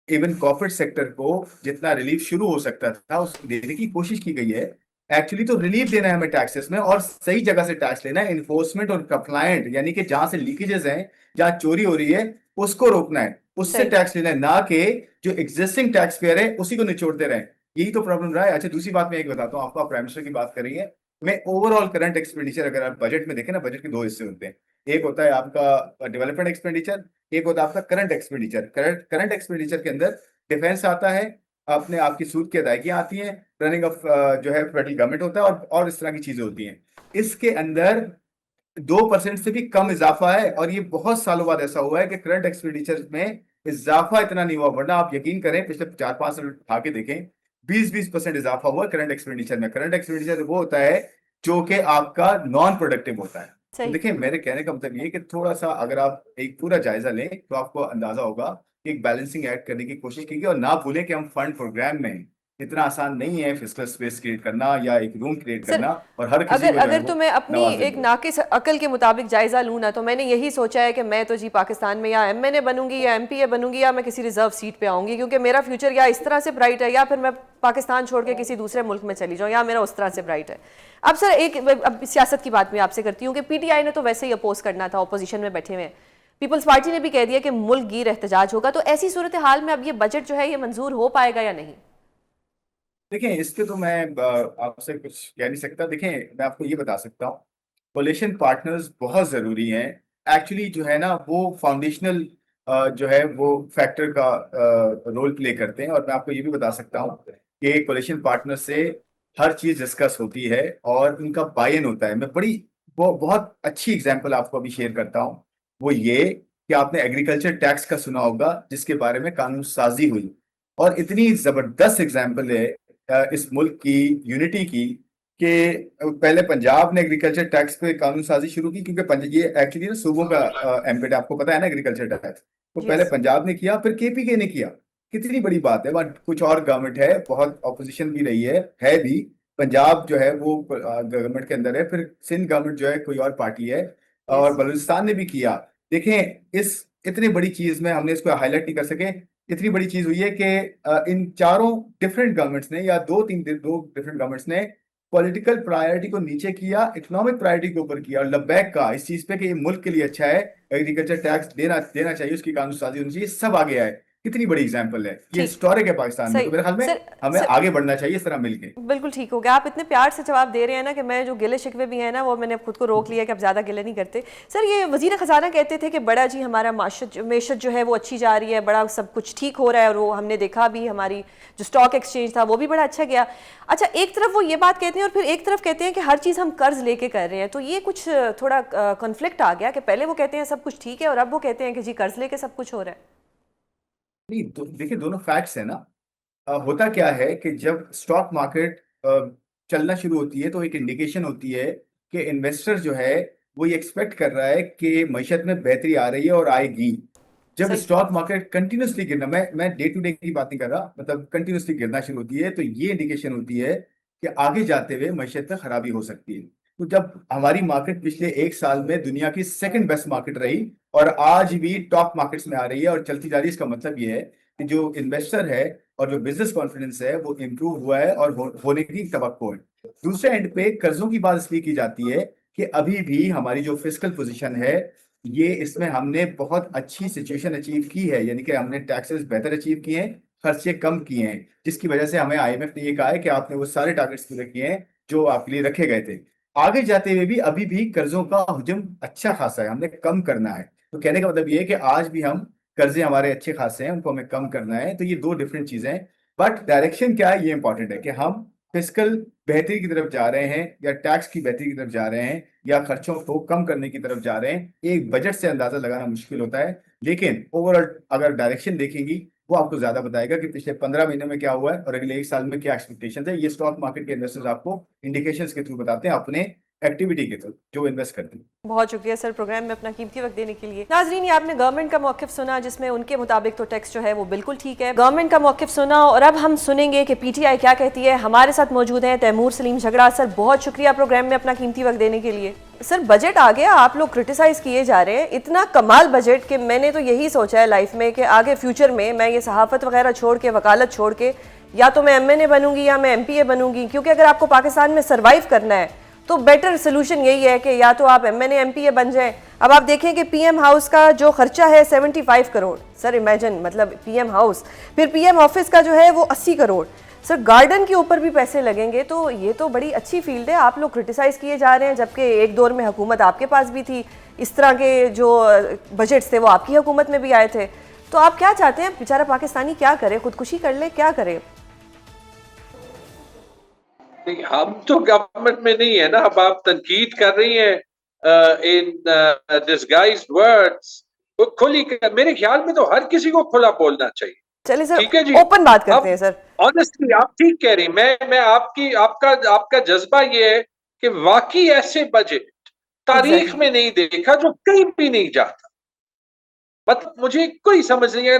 इवन कॉर्पोरेट सेक्टर को जितना रिलीफ शुरू हो सकता था उसको देने की कोशिश की गई है। एक्चुअली तो रिलीफ देना है हमें टैक्सेस में, और सही जगह से टैक्स लेना है। इन्फोर्समेंट और कंप्लायंट, यानी कि जहां से लीकेजेस हैं, जहां चोरी हो रही है, उसको रोकना है, उससे सही। टैक्स लेना है, ना कि जो एग्जिस्टिंग टैक्स पेयर है उसी को निचोड़ते रहे। यही तो प्रॉब्लम रहा है। अच्छा, दूसरी बात मैं एक बताता हूँ आपको। आप प्राइम मिनिस्टर की बात कर रही है। मैं ओवरऑल करंट एक्सपेंडिचर, अगर आप बजट में देखें ना, बजट के दो हिस्से होते हैं। एक होता है आपका डेवलपमेंट एक्सपेंडिचर, एक होता है आपका करंट एक्सपेंडिचर। करंट एक्सपेंडिचर के अंदर डिफेंस आता है, अपने आपकी सूद की अदायगियां आती हैं, रनिंग ऑफ जो है फेडरल गवर्नमेंट होता है, और इस तरह की चीजें होती हैं। इसके अंदर 2% से भी कम इजाफा है, और ये बहुत सालों बाद ऐसा हुआ है कि करंट एक्सपेंडिचर में इजाफा इतना नहीं हुआ। वरना आप यकीन करें पिछले 4-5 साल उठा के देखें, 20-20% इजाफा हुआ करंट एक्सपेंडिचर में। करंट एक्सपेंडिचर वो होता है जो कि आपका नॉन प्रोडक्टिव होता है। तो सही। देखिए, मेरे कहने का मतलब ये है कि थोड़ा सा अगर आप एक पूरा जायजा लें तो आपको अंदाजा होगा कि एक बैलेंसिंग एक्ट करने की कोशिश कीजिए। और ना भूलें कि हम फंड प्रोग्राम में हैं। इतना आसान नहीं है फिस्कल स्पेस क्रिएट करना या एक रूम क्रिएट सर, करना और हर किसी अगर को जो है अगर तो वो मैं अपनी नवाजे एक दो। नाकिस अकल के मुताबिक जायजा लूँ ना, तो मैंने यही सोचा है कि मैं तो जी पाकिस्तान में या एमएनए बनूंगी या एमपीए बनूंगी या मैं किसी रिजर्व सीट पे आऊंगी, क्योंकि मेरा फ्यूचर या इस तरह से ब्राइट है या फिर मैं पाकिस्तान छोड़ के किसी दूसरे मुल्क में चली जाऊँ, या मेरा उस तरह से ब्राइट है। अब सर एक अब सियासत की बात मैं आपसे करती हूँ कि पीटीआई ने तो वैसे ही अपोज करना था, अपोजिशन में बैठे हुए हैं। पीपल्स पार्टी ने भी कह दिया कि मुल्क गिर एहतजाज होगा। तो ऐसी सूरत हाल में अब ये बजट जो है ये मंजूर हो पाएगा या नहीं? देखिए, इसके तो मैं आपसे कुछ कह नहीं सकता। देखिए, मैं आपको ये बता सकता हूँ, कोलिशन पार्टनर्स बहुत जरूरी हैं। एक्चुअली जो है ना, वो फाउंडेशनल जो है वो फैक्टर का रोल प्ले करते हैं। और मैं आपको ये भी बता सकता हूँ कि कोलिशन पार्टनर से हर चीज डिस्कस होती है और उनका बाय इन होता है। मैं बड़ी वो बहुत अच्छी एग्जांपल आपको अभी शेयर करता हूँ। वो ये कि आपने एग्रीकल्चर टैक्स का सुना होगा, जिसके बारे में कानून साजी हुई। और इतनी जबरदस्त एग्जांपल है इस मुल्क की यूनिटी की, कि पहले पंजाब ने एग्रीकल्चर टैक्स पे कानून साजी शुरू की, क्योंकि ये एक्चुअली ना सूबों का एम्बेट है, आपको पता है ना, एग्रीकल्चर टैक्स। तो पहले यस। पंजाब ने किया, फिर केपीके ने किया। कितनी बड़ी बात है। वहाँ कुछ और गवर्नमेंट है, बहुत ऑपोजिशन भी रही है भी। पंजाब जो है वो गवर्नमेंट के अंदर है, फिर सिंध गवर्नमेंट जो है कोई और पार्टी है, और यस। बलूचिस्तान ने भी किया। देखें, इस इतनी बड़ी चीज में हमने इसको हाईलाइट नहीं कर सके। इतनी बड़ी चीज हुई है कि इन चारों डिफरेंट गवर्नमेंट्स ने, या दो डिफरेंट गवर्नमेंट्स ने पॉलिटिकल प्रायोरिटी को नीचे किया, इकोनॉमिक प्रायोरिटी के ऊपर किया, और लब्बैक का इस चीज पे कि ये मुल्क के लिए अच्छा है, एग्रीकल्चर टैक्स देना देना चाहिए, उसकी कानून साजी होनी चाहिए, सब आगे आए। कितनी बड़ी एग्जाम्पल है ये, ठीक। हिस्टोरिक है पाकिस्तान में। सही। तो मेरे ख्याल में सर। हमें सर, आगे बढ़ना चाहिए इस तरह मिलके। बिल्कुल ठीक हो गया। आप इतने प्यार से जवाब दे रहे हैं ना कि मैं जो गिले शिकवे भी हैं ना वो मैंने खुद को रोक लिया कि अब ज़्यादा गिले नहीं करते। सर, ये वजीर ख़जाना कहते थे कि बड़ा जी हमारा मेशत जो है वो अच्छी जा रही है, बड़ा सब कुछ ठीक हो रहा है, और वो हमने देखा भी, हमारी जो स्टॉक एक्सचेंज था वो भी बड़ा अच्छा गया। अच्छा, एक तरफ वो ये बात कहते हैं और फिर एक तरफ कहते हैं कि हर चीज़ हम कर्ज लेके कर रहे हैं। तो ये कुछ थोड़ा कन्फ्लिक्ट आ गया कि पहले वो कहते हैं सब कुछ ठीक है और अब वो कहते हैं कि जी कर्ज लेके सब कुछ हो रहा है। नहीं, देखिए, दोनों फैक्ट्स है ना। होता क्या है कि जब स्टॉक मार्केट चलना शुरू होती है तो एक इंडिकेशन होती है कि इन्वेस्टर जो है वो ये एक्सपेक्ट कर रहा है कि मईशत में बेहतरी आ रही है और आएगी। जब सही। स्टॉक मार्केट कंटिन्यूसली गिरना, मैं डे टू डे की बात नहीं कर रहा, मतलब कंटिन्यूसली गिरना शुरू होती है, तो ये इंडिकेशन होती है कि आगे जाते हुए मईशत में खराबी हो सकती है। तो जब हमारी मार्केट पिछले एक साल में दुनिया की सेकंड बेस्ट मार्केट रही और आज भी टॉप मार्केट्स में आ रही है और चलती जा रही है, इसका मतलब ये है कि जो इन्वेस्टर है और जो बिजनेस कॉन्फिडेंस है वो इम्प्रूव हुआ है और होने की तवक्को है। दूसरे एंड पे कर्जों की बात इसलिए की जाती है कि अभी भी हमारी जो फिस्कल पोजीशन है, ये इसमें हमने बहुत अच्छी सिचुएशन अचीव की है, यानी कि हमने टैक्सेस बेहतर अचीव किए हैं, खर्चे कम किए हैं, जिसकी वजह से हमें आईएमएफ ने ये कहा है कि आपने वो सारे टारगेट्स पूरे किए हैं जो आपके लिए रखे गए थे। आगे जाते हुए भी अभी भी कर्जों का हुजूम अच्छा खासा है, हमने कम करना है। तो कहने का मतलब ये है कि आज भी हम कर्जे हमारे अच्छे खासे हैं, उनको हमें कम करना है। तो ये दो डिफरेंट चीजें हैं। बट डायरेक्शन क्या है, ये इंपॉर्टेंट है कि हम फिस्कल बेहतरी की तरफ जा रहे हैं या टैक्स की बेहतरी की तरफ जा रहे हैं या खर्चों को कम करने की तरफ जा रहे हैं। एक बजट से अंदाजा लगाना मुश्किल होता है, लेकिन ओवरऑल अगर डायरेक्शन देखेंगी वो आपको ज्यादा बताएगा कि पिछले 15 महीने में क्या हुआ है और अगले 1 साल में क्या एक्सपेक्टेशन है। ये स्टॉक मार्केट के इन्वेस्टर्स आपको इंडिकेशंस के थ्रू बताते हैं, अपने एक्टिविटी के थ्रू जो इन्वेस्ट करते हैं। बहुत शुक्रिया सर प्रोग्राम में अपना कीमती वक्त देने के लिए। नाजरीन, ये आपने गवर्नमेंट का मौक़िफ़ सुना, जिसमें उनके मुताबिक तो टैक्स जो है वो बिल्कुल ठीक है। गवर्नमेंट का मौक़िफ़ सुना और अब हम सुनेंगे कि पीटीआई क्या कहती है। हमारे साथ मौजूद हैं तैमूर सलीम झगड़ा। सर बहुत शुक्रिया प्रोग्राम में अपना कीमती वक्त देने के लिए। सर बजट आ गया, आप लोग क्रिटिसाइज़ किए जा रहे हैं, इतना कमाल बजट कि मैंने तो यही सोचा है लाइफ में कि आगे फ्यूचर में मैं ये सहाफ़त वगैरह छोड़ के, वकालत छोड़ के, या तो मैं एमएनए बनूंगी या मैं एमपीए बनूंगी, क्योंकि अगर आपको पाकिस्तान में सर्वाइव करना है तो बेटर सोल्यूशन यही है कि या तो आप एमएनए एमपीए बन जाएं। अब आप देखें कि पीएम हाउस का जो खर्चा है 75 करोड़। सर इमेजिन, मतलब पीएम हाउस, फिर पीएम ऑफिस का जो है वो 80 करोड़। सर गार्डन के ऊपर भी पैसे लगेंगे, तो ये तो बड़ी अच्छी फील्ड है। आप लोग क्रिटिसाइज़ किए जा रहे हैं, जबकि एक दौर में हुकूमत आपके पास भी थी, इस तरह के जो बजट्स थे वो आपकी हुकूमत में भी आए थे। तो आप क्या चाहते हैं, बेचारा पाकिस्तानी क्या करे, खुदकुशी कर ले, क्या करे? नहीं, हम तो गवर्नमेंट में नहीं है ना। अब आप तनकीद कर रही हैं इन डिस्गाइज्ड वर्ड्स। वो खुली, मेरे ख्याल में तो हर किसी को खुला बोलना चाहिए। चलिए सर, ठीक है जी, ओपन बात करते हैं सर। ऑनेस्टली आप ठीक कह रही। मैं आपका जज्बा ये है कि वाकई ऐसे बजट तारीख में नहीं देखा जो कहीं भी नहीं जाता। मतलब मुझे कोई समझ नहीं है।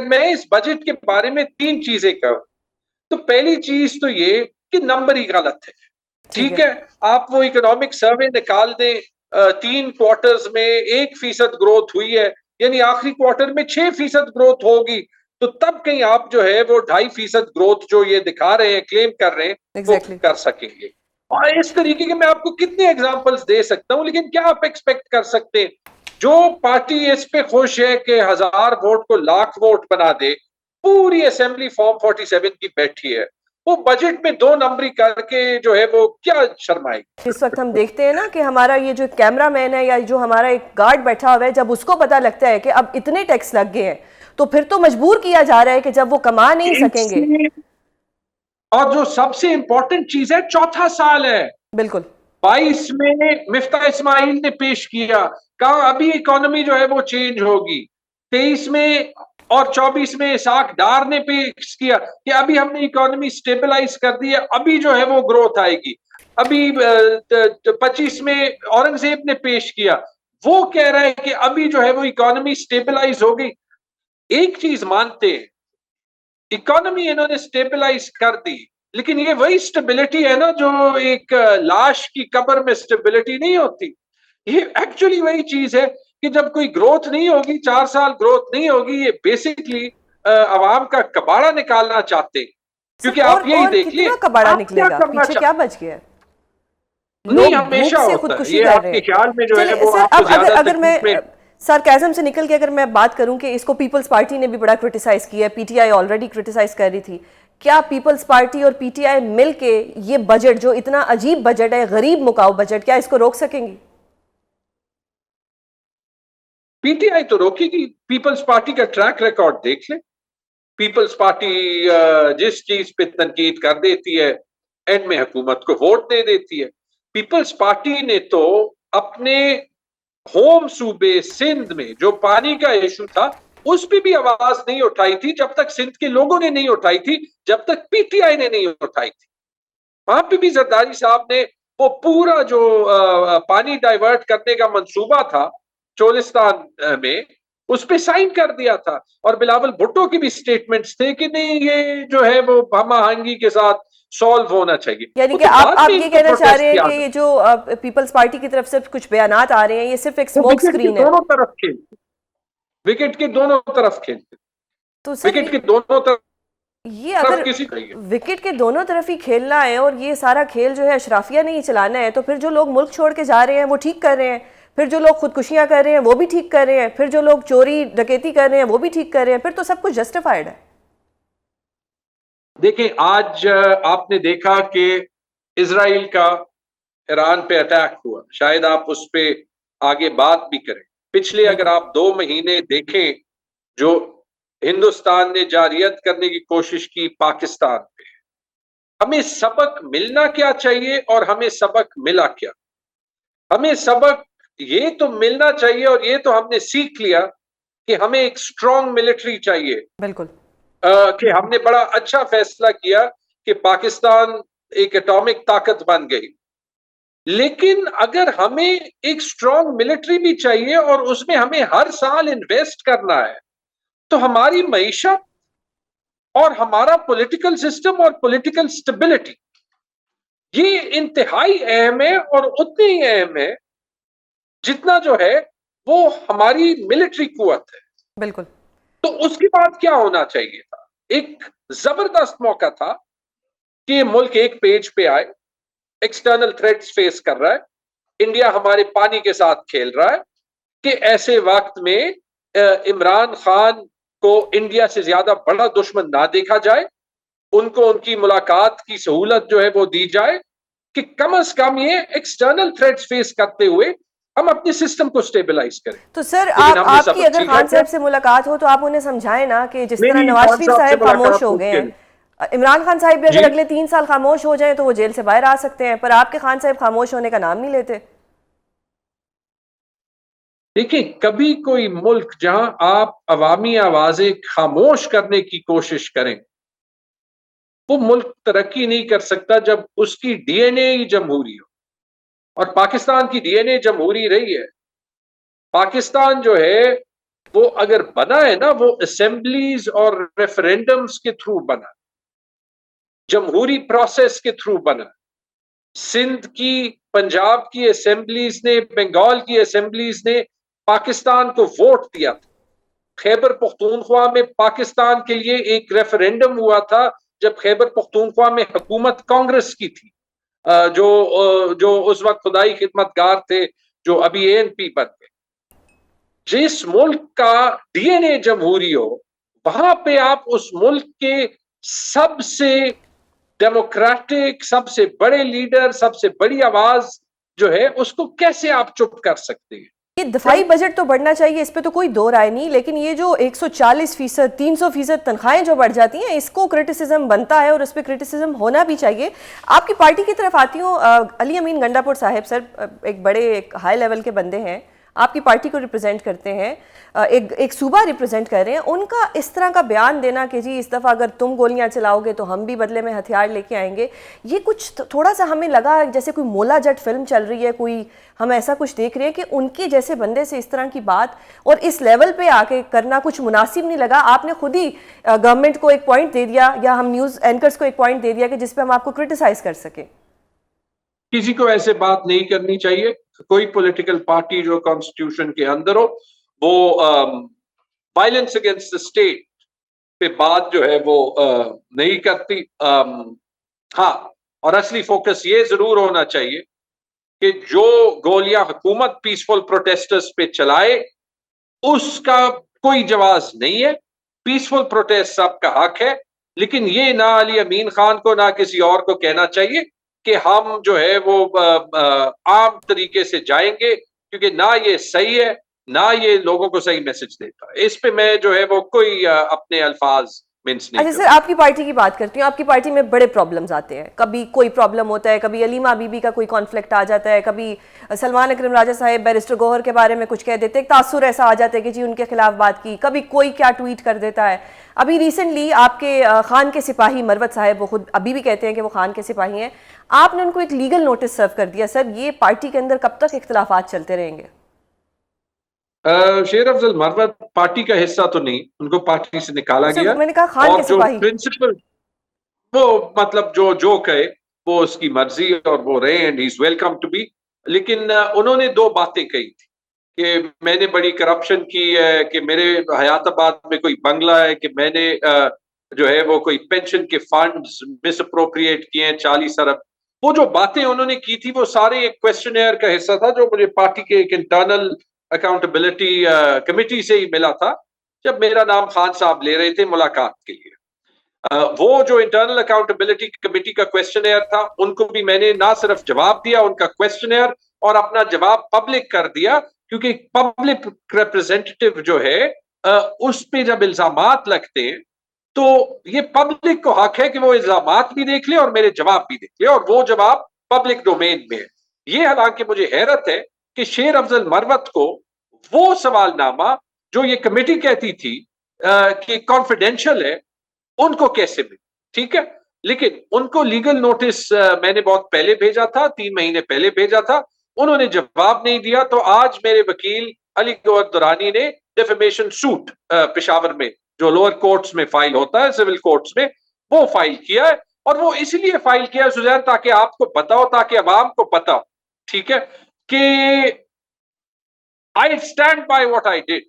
मैं इस बजट के बारे में 3 चीजें कहूं तो पहली चीज तो ये कि नंबर ही गलत है। ठीक है, आप वो इकोनॉमिक सर्वे निकाल दें, 3 क्वार्टर्स में 1% ग्रोथ हुई है, यानी आखिरी क्वार्टर में 6% ग्रोथ होगी, तो तब कहीं आप जो है वो 2.5% ग्रोथ जो ये दिखा रहे हैं, क्लेम कर रहे हैं, वो कर सकेंगे। और इस तरीके के मैं आपको कितने एग्जांपल्स दे सकता हूं, लेकिन क्या आप एक्सपेक्ट कर सकते हैं? जो पार्टी इस पे खुश है कि 1000 वोट को लाख वोट बना दे, पूरी असेंबली फॉर्म 47 की बैठी है, वो बजट में 2 नंबरी करके जो है वो क्या शर्माएगी। इस वक्त हम देखते हैं ना कि हमारा ये जो कैमरा मैन है या जो हमारा एक गार्ड बैठा हुआ है, जब उसको पता लगता है कि अब इतने टैक्स लग गए हैं, तो फिर तो मजबूर किया जा रहा है कि जब वो कमा नहीं सकेंगे। और जो सबसे इंपॉर्टेंट चीज है, चौथा साल है। बिल्कुल 22 में मिफ्ता इस्माइल ने पेश किया, कहा अभी इकोनॉमी जो है वो चेंज होगी। 23 में और 24 में इसाक डार ने पेश किया कि अभी हमने इकोनॉमी स्टेबलाइज कर दी है, अभी जो है वो ग्रोथ आएगी। अभी 25 में औरंगजेब ने पेश किया, वो कह रहा है कि अभी जो है वो इकोनॉमी स्टेबलाइज हो गई। एक चीज मानते हैं, इकोनॉमी इन्होंने स्टेबलाइज कर दी, लेकिन ये वही स्टेबिलिटी है ना जो एक लाश की कब्र में स्टेबिलिटी नहीं होती। ये एक्चुअली वही चीज है कि जब कोई ग्रोथ नहीं होगी, 4 साल ग्रोथ नहीं होगी, ये बेसिकली अवाम का कबाड़ा निकालना चाहते हैं। क्योंकि आप यही देखिए, कबाड़ा निकलेगा, पीछे क्या बच गया? नहीं, हमेशा होता है ये, आपके ख्याल में जो है वो आपको ज्यादा अगर मैं सरकाज़म से निकल के अगर मैं बात करूं कि इसको पीपल्स पार्टी ने भी बड़ा क्रिटिसाइज किया, पीटीआई ऑलरेडी क्रिटिसाइज कर रही थी, क्या पीपल्स पार्टी और पीटीआई मिलके ये बजट जो इतना अजीब बजट है, गरीब मुकाऊ बजट, क्या इसको रोक सकेंगी? पीटीआई तो रोकेगी। पीपल्स पार्टी का ट्रैक रिकॉर्ड देख ले। पीपल्स पार्टी जिस चीज पे तनकीद कर देती है, एंड में हुकूमत को वोट दे देती है। पीपल्स पार्टी ने तो अपने होम सूबे सिंध में जो पानी का इशू था, उस पर भी आवाज नहीं उठाई थी जब तक सिंध के लोगों ने नहीं उठाई थी, जब तक पीटीआई ने नहीं उठाई थी। वहां पे भी जरदारी साहब ने वो पूरा जो पानी डाइवर्ट करने का मंसूबा था चोलिस्तान में, उस पे साइन कर दिया था। और बिलावल भुट्टो की भी स्टेटमेंट्स थे कि नहीं, ये जो है वो हम आहंगी के साथ सॉल्व होना चाहिए। यानी कि आप ये कहना चाह रहे हैं कि ये जो पीपल्स पार्टी की तरफ से कुछ बयानात आ रहे हैं, ये सिर्फ एक स्मोक स्क्रीन है। दोनों तरफ खेलते, विकेट के दोनों तरफ खेलते, तो विकेट के दोनों तरफ। ये अगर विकेट के दोनों तरफ ही खेलना है और ये सारा खेल जो है अशराफिया नहीं चलाना है, तो फिर जो लोग मुल्क छोड़ के जा रहे हैं वो ठीक कर रहे हैं, फिर जो लोग खुदकुशियां कर रहे हैं वो भी ठीक कर रहे हैं, फिर जो लोग चोरी डकैती कर रहे हैं वो भी ठीक कर रहे हैं, फिर तो सब कुछ जस्टिफाइड है। देखें, आज आपने देखा कि इजराइल का ईरान पे अटैक हुआ, शायद आप उस पे आगे बात भी करें। पिछले अगर आप 2 महीने देखें, जो हिंदुस्तान ने जारियत करने की कोशिश की पाकिस्तान पे, हमें सबक मिलना क्या चाहिए और हमें सबक मिला क्या? हमें सबक ये तो मिलना चाहिए और ये तो हमने सीख लिया कि हमें एक स्ट्रॉन्ग मिलिट्री चाहिए। बिल्कुल। कि हमने बड़ा अच्छा फैसला किया कि पाकिस्तान एक एटॉमिक ताकत बन गई, लेकिन अगर हमें एक स्ट्रांग मिलिट्री भी चाहिए और उसमें हमें हर साल इन्वेस्ट करना है, तो हमारी मईशत और हमारा पॉलिटिकल सिस्टम और पॉलिटिकल स्टेबिलिटी ये इंतहाई अहम है, और उतनी ही अहम है जितना जो है वो हमारी मिलिट्री कुवत है। बिल्कुल। तो उसके बाद क्या होना चाहिए था? एक जबरदस्त मौका था कि मुल्क एक पेज पे आए, एक्सटर्नल थ्रेट्स फेस कर रहा है, इंडिया हमारे पानी के साथ खेल रहा है, कि ऐसे वक्त में इमरान खान को इंडिया से ज्यादा बड़ा दुश्मन ना देखा जाए, उनको उनकी मुलाकात की सहूलत जो है वो दी जाए, कि कम से कम ये एक्सटर्नल थ्रेट्स फेस करते हुए हम अपने सिस्टम को स्टेबलाइज करें। तो सर लेकिन हमने आपकी सबक अगर सीखा खान क्या? साहब से मुलाकात हो तो आप उन्हें समझाएं ना कि जिस तरह मेरी नवाज खान शरीफ साहब से साहब खामोश मुलाकात हो गए मुमकिन हैं, इमरान खान साहब भी जी। अगर अगले 3 साल खामोश हो जाएं तो वो जेल से बाहर आ सकते हैं, पर आपके खान साहब खामोश होने का नाम नहीं लेते। देखिए, कभी कोई मुल्क जहां आप अवामी आवाजें खामोश करने की कोशिश करें, वो मुल्क तरक्की नहीं कर सकता जब उसकी डीएनए ही जमहूरी हो। और पाकिस्तान की डीएनए जमहूरी रही है। पाकिस्तान जो है वो अगर बना है ना, वो असेंबलीज और रेफरेंडम्स के थ्रू बना, जमहूरी प्रोसेस के थ्रू बना। सिंध की, पंजाब की असेंबलीज ने, बंगाल की असेंबलीज ने पाकिस्तान को वोट दिया था। खैबर पख्तूनख्वा में पाकिस्तान के लिए एक रेफरेंडम हुआ था जब खैबर पख्तूनख्वा में हुकूमत कांग्रेस की थी, जो उस वक्त खुदाई खिदमतगार थे, जो अभी एएनपी बन गए। जिस मुल्क का डीएनए जमहूरी हो, वहां पे आप उस मुल्क के सबसे डेमोक्रेटिक, सबसे बड़े लीडर, सबसे बड़ी आवाज जो है, उसको कैसे आप चुप कर सकते हैं? ये दफाई बजट तो बढ़ना चाहिए, इस पे तो कोई दो राय नहीं, लेकिन ये जो 140%, 300% तनख्वाहें जो बढ़ जाती हैं, इसको क्रिटिसिज्म बनता है और इस पे क्रिटिसिज्म होना भी चाहिए। आपकी पार्टी की तरफ आती हूँ, अली अमीन गंडापुर साहब सर एक बड़े एक हाई लेवल के बंदे हैं, आपकी पार्टी को रिप्रेजेंट करते हैं, एक सूबा रिप्रेजेंट कर रहे हैं, उनका इस तरह का बयान देना कि जी इस दफ़ा अगर तुम गोलियां चलाओगे तो हम भी बदले में हथियार लेके आएंगे, ये कुछ थोड़ा सा हमें लगा जैसे कोई मोला जट फिल्म चल रही है, कोई हम ऐसा कुछ देख रहे हैं कि उनके जैसे बंदे से इस तरह की बात और इस लेवल पे आके करना कुछ मुनासिब नहीं लगा। आपने खुद ही गवर्नमेंट को एक पॉइंट दे दिया, या हम न्यूज़ एंकर्स को एक पॉइंट दे दिया कि जिस पे हम आपको क्रिटिसाइज कर सकें। किसी को ऐसे बात नहीं करनी चाहिए। कोई पॉलिटिकल पार्टी जो कॉन्स्टिट्यूशन के अंदर हो, वो वायलेंस अगेंस्ट द स्टेट पे बात जो है वो नहीं करती। हाँ, और असली फोकस ये जरूर होना चाहिए कि जो गोलियां हुकूमत पीसफुल प्रोटेस्टर्स पे चलाए, उसका कोई जवाब नहीं है। पीसफुल प्रोटेस्ट सबका हक है, लेकिन ये ना अली अमीन खान को ना किसी और को कहना चाहिए कि हम जो है वो आम तरीके से जाएंगे, क्योंकि ना ये सही है, ना ये लोगों को सही मैसेज देता है। इस पे मैं जो है वो कोई अपने अल्फाज मिन्स नहीं अच्छा सर, करूंगा। आपकी पार्टी की बात करती हूँ। आपकी पार्टी में बड़े प्रॉब्लम्स आते हैं, कभी कोई प्रॉब्लम होता है, कभी अलीमा बीबी का कोई कॉन्फ्लिक्ट आ जाता है, कभी सलमान अकरम राजा साहब बैरिस्टर गौहर के बारे में कुछ कह देते हैं, एक तासुर ऐसा आ जाता है कि जी उनके खिलाफ बात की, कभी कोई क्या ट्वीट कर देता है। अभी रिसेंटली आपके खान के सिपाही मरवत साहब, वो खुद अभी भी कहते हैं कि वो खान के सिपाही हैं, आपने उनको एक लीगल नोटिस सर्व कर दिया। सर ये पार्टी के अंदर कब तक इख्तलाफात चलते रहेंगे? शेर अफजल मरवत पार्टी का हिस्सा तो नहीं, उनको पार्टी से निकाला सर गया। मैंने कहा खान और के जो सिपाही। प्रिंसिपल, वो मतलब जो कहे वो उसकी मर्जी, और वो रहे and he is welcome to be. लेकिन उन्होंने दो बातें कही थी कि मैंने बड़ी करप्शन की है, कि मेरे हयाताबाद में कोई बंगला है, कि मैंने जो है वो कोई पेंशन के फंड्स मिस अप्रोप्रिएट किए हैं 40 अरब। वो जो बातें उन्होंने की थी वो सारे एक क्वेश्चनेयर का हिस्सा था, जो मुझे पार्टी के एक इंटरनल अकाउंटेबिलिटी कमेटी से ही मिला था, जब मेरा नाम खान साहब ले रहे थे मुलाकात के लिए। वो जो इंटरनल अकाउंटेबिलिटी कमेटी का क्वेश्चनेयर था, उनको भी मैंने ना सिर्फ जवाब दिया उनका क्वेश्चनेयर, और अपना जवाब पब्लिक कर दिया, क्योंकि पब्लिक रिप्रेजेंटेटिव जो है उस पे जब इल्जामात लगते हैं तो ये पब्लिक को हक है कि वो इल्जामात भी देख ले और मेरे जवाब भी देख ले, और वो जवाब पब्लिक डोमेन में है। ये हालांकि मुझे हैरत है कि शेर अफजल मरवत को वो सवालनामा जो ये कमेटी कहती थी कि कॉन्फिडेंशियल है, उनको कैसे मिले, ठीक है। लेकिन उनको लीगल नोटिस मैंने बहुत पहले भेजा था, 3 महीने पहले भेजा था, उन्होंने जवाब नहीं दिया। तो आज मेरे वकील अली गौहर दुरानी ने डिफेमेशन सूट पेशावर में, जो लोअर कोर्ट्स में फाइल होता है, सिविल कोर्ट्स में, वो फाइल किया है। और वो इसलिए फाइल किया है सुजैन, ताकि आपको पता हो, ताकि अवाम को पता हो, ठीक है, कि I stand by what I did.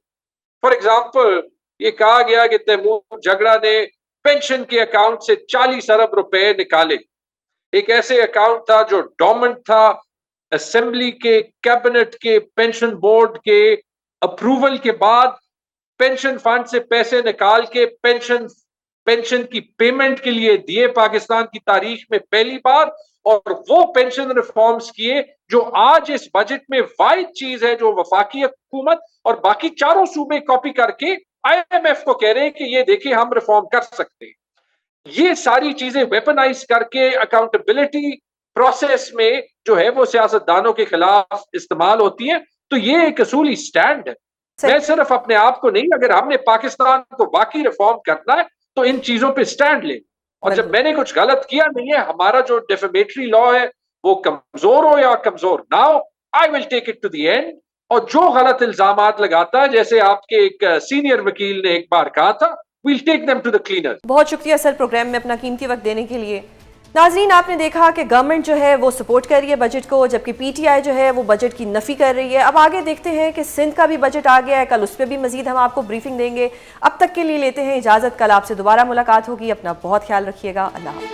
For example, ये कहा गया कि तैमूर झगड़ा ने पेंशन के अकाउंट से 40 अरब रुपए निकाले। एक ऐसे अकाउंट था जो डोमेंट था, असेंबली के, कैबिनेट के, पेंशन बोर्ड के अप्रूवल के बाद पेंशन फंड से पैसे निकाल के पेंशन की पेमेंट के लिए दिए पाकिस्तान की तारीख में पहली बार। और वो पेंशन रिफॉर्म्स किए जो आज इस बजट में वाहिद चीज है जो वफाकी हुकूमत और बाकी चारों सूबे कॉपी करके IMF को कह रहे हैं कि ये देखिए हम रिफॉर्म कर सकते हैं। ये सारी चीजें वेपनाइज करके अकाउंटेबिलिटी प्रोसेस में जो है वो सियासतदानों के खिलाफ इस्तेमाल होती है। तो ये एक असूली स्टैंड है। मैं सिर्फ अपने आप को नहीं, अगर हमने पाकिस्तान को वाकई रिफॉर्म करना है तो इन चीजों पे स्टैंड ले। और जब मैंने कुछ गलत किया नहीं है, हमारा जो डिफेमेटरी लॉ है वो कमजोर हो या कमजोर ना हो, I will take it to the end. और जो गलत इल्जामात लगाता है, जैसे आपके एक सीनियर वकील ने एक बार कहा था, we'll take them to the cleaners। बहुत शुक्रिया सर प्रोग्राम में अपना कीमती वक्त देने के लिए। नाजरीन, आपने देखा कि गवर्नमेंट जो है वो सपोर्ट कर रही है बजट को, जबकि PTI जो है वो बजट की नफ़ी कर रही है। अब आगे देखते हैं कि सिंध का भी बजट आ गया है, कल उस पर भी मजीद हम आपको ब्रीफिंग देंगे। अब तक के लिए लेते हैं इजाज़त, कल आपसे दोबारा मुलाकात होगी। अपना बहुत ख्याल रखिएगा। अल्लाह हाफ़िज़।